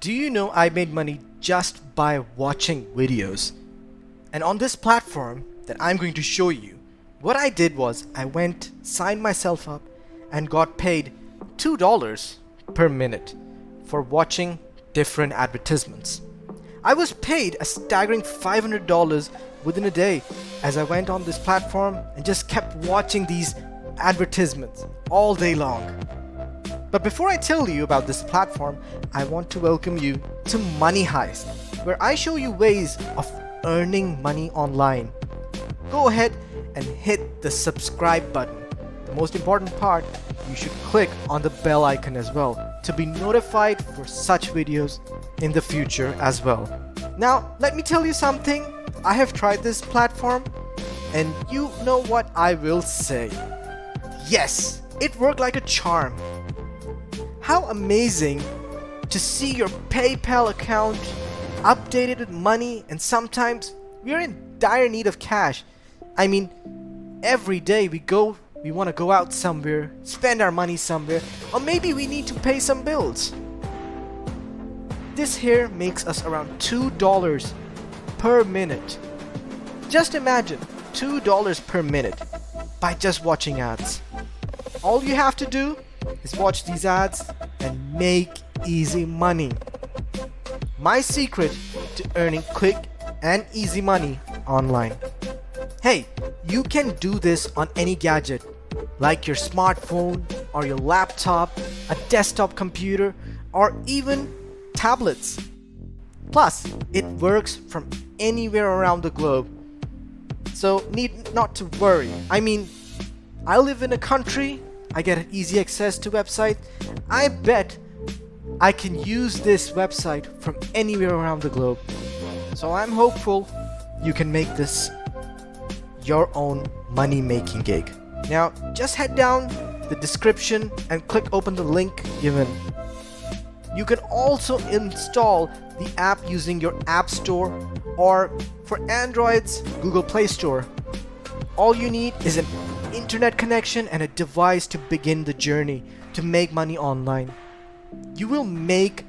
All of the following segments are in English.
Do you know I made money just by watching videos? And on this platform that I'm going to show you, what I did was I went, signed myself up, and got paid $2 per minute for watching different advertisements. I was paid a staggering $500 within a day as I went on this platform and just kept watching these advertisements all day long. But before I tell you about this platform, I want to welcome you to Money Heist, where I show you ways of earning money online. Go ahead and hit the subscribe button. The most important part, you should click on the bell icon as well to be notified for such videos in the future as well. Now, let me tell you something. I have tried this platform and you know what I will say. Yes, it worked like a charm. How amazing to see your PayPal account updated with money, and sometimes we are in dire need of cash. I mean, every day we want to go out somewhere, spend our money somewhere, or maybe we need to pay some bills. This here makes us around $2 per minute. Just imagine $2 per minute by just watching ads. All you have to do is watch these ads and make easy money. My secret to earning quick and easy money online. Hey, you can do this on any gadget, like your smartphone or your laptop, a desktop computer, or even tablets. Plus, it works from anywhere around the globe. So need not to worry. I mean, I live in a country, I get easy access to website. I bet I can use this website from anywhere around the globe. So I'm hopeful you can make this your own money making gig. Now just head down the description and click open the link given. You can also install the app using your App Store, or for Androids, Google Play Store. All you need is an internet connection and a device to begin the journey to make money online. You will make,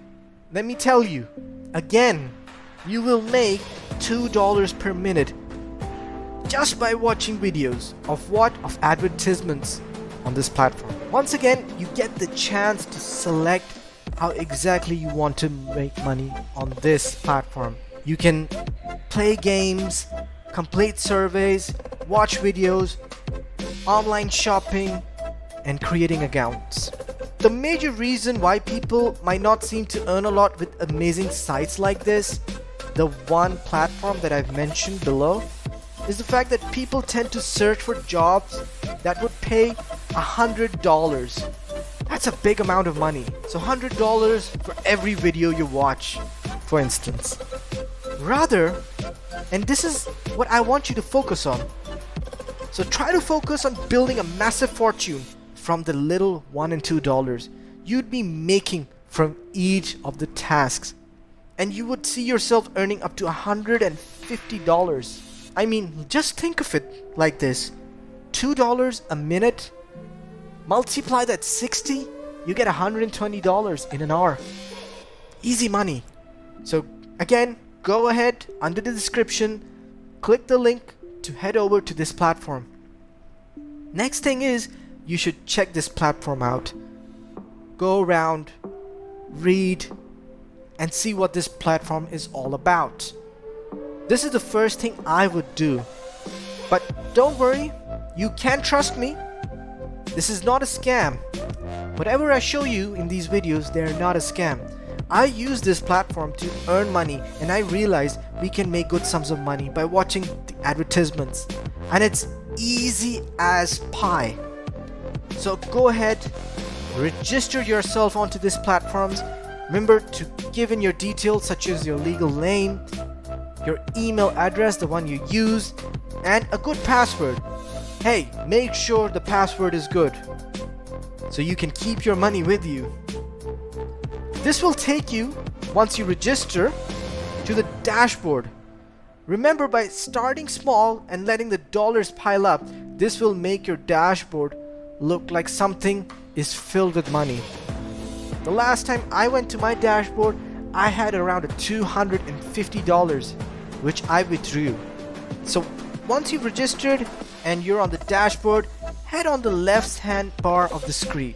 let me tell you again, you will make $2 per minute just by watching videos of advertisements on this platform. Once again, you get the chance to select how exactly you want to make money on this platform. You can play games, complete surveys, watch videos, online shopping, and creating accounts. The major reason why people might not seem to earn a lot with amazing sites like this, the one platform that I've mentioned below, is the fact that people tend to search for jobs that would pay $100. That's a big amount of money. So $100 for every video you watch, for instance. Rather, and this is what I want you to focus on. So try to focus on building a massive fortune from the little $1 and $2 you'd be making from each of the tasks. And you would see yourself earning up to $150. I mean, just think of it like this. $2 a minute, multiply that 60, you get $120 in an hour. Easy money. So again, go ahead under the description, click the link to head over to this platform. Next thing is, you should check this platform out. Go around, read, and see what this platform is all about. This is the first thing I would do. But don't worry, you can trust me. This is not a scam. Whatever I show you in these videos, they are not a scam. I use this platform to earn money, and I realized we can make good sums of money by watching the advertisements. And it's easy as pie. So go ahead, register yourself onto these platforms. Remember to give in your details such as your legal name, your email address, the one you use, and a good password. Hey, make sure the password is good so you can keep your money with you. This will take you, once you register, to the dashboard. Remember, by starting small and letting the dollars pile up, this will make your dashboard look like something is filled with money. The last time I went to my dashboard, I had around $250 which I withdrew. So once you've registered and you're on the dashboard, head on the left hand bar of the screen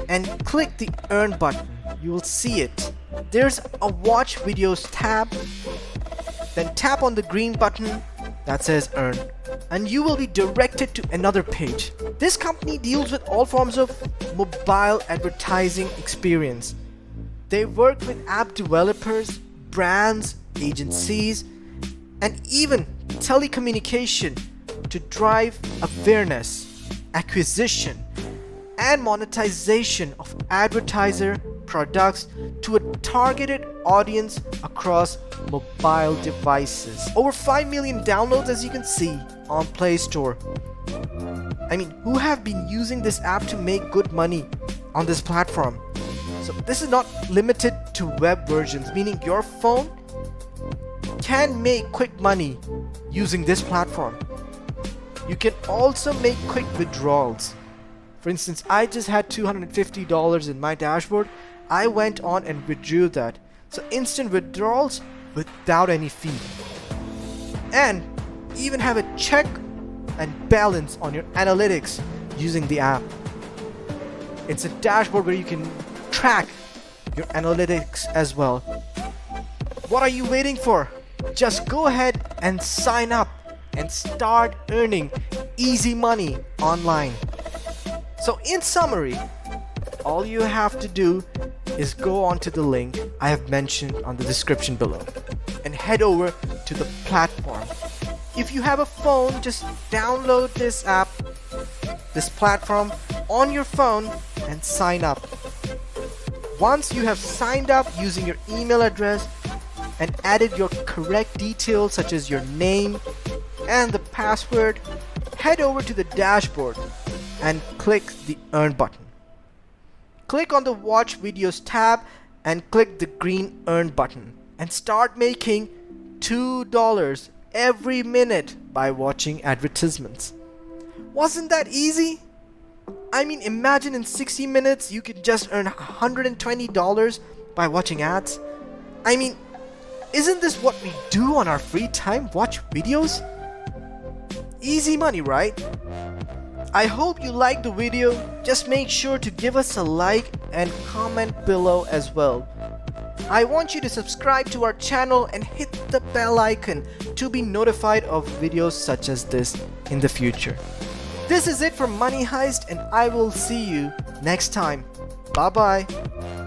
and click the earn button. You will see it. There's a watch videos tab, then tap on the green button that says earn and you will be directed to another page. This company deals with all forms of mobile advertising experience. They work with app developers, brands, agencies, and even telecommunication to drive awareness, acquisition, and monetization of advertiser products to a targeted audience across mobile devices. Over 5 million downloads, as you can see, on Play Store. I mean, who have been using this app to make good money on this platform? So this is not limited to web versions, meaning your phone can make quick money using this platform. You can also make quick withdrawals. For instance, I just had $250 in my dashboard. I went on and withdrew that. So instant withdrawals without any fee. And even have a check and balance on your analytics using the app. It's a dashboard where you can track your analytics as well. What are you waiting for? Just go ahead and sign up and start earning easy money online. So in summary, all you have to do is go onto the link I have mentioned on the description below and head over to the platform. If you have a phone, just download this app, this platform on your phone and sign up. Once you have signed up using your email address and added your correct details such as your name and the password, head over to the dashboard and click the earn button. Click on the watch videos tab and click the green earn button and start making $2 every minute by watching advertisements. Wasn't that easy? I mean, imagine in 60 minutes you could just earn $120 by watching ads. I mean, isn't this what we do on our free time? Watch videos? Easy money, right? I hope you liked the video. Just make sure to give us a like and comment below as well. I want you to subscribe to our channel and hit the bell icon to be notified of videos such as this in the future. This is it for Money Heist and I will see you next time. Bye bye.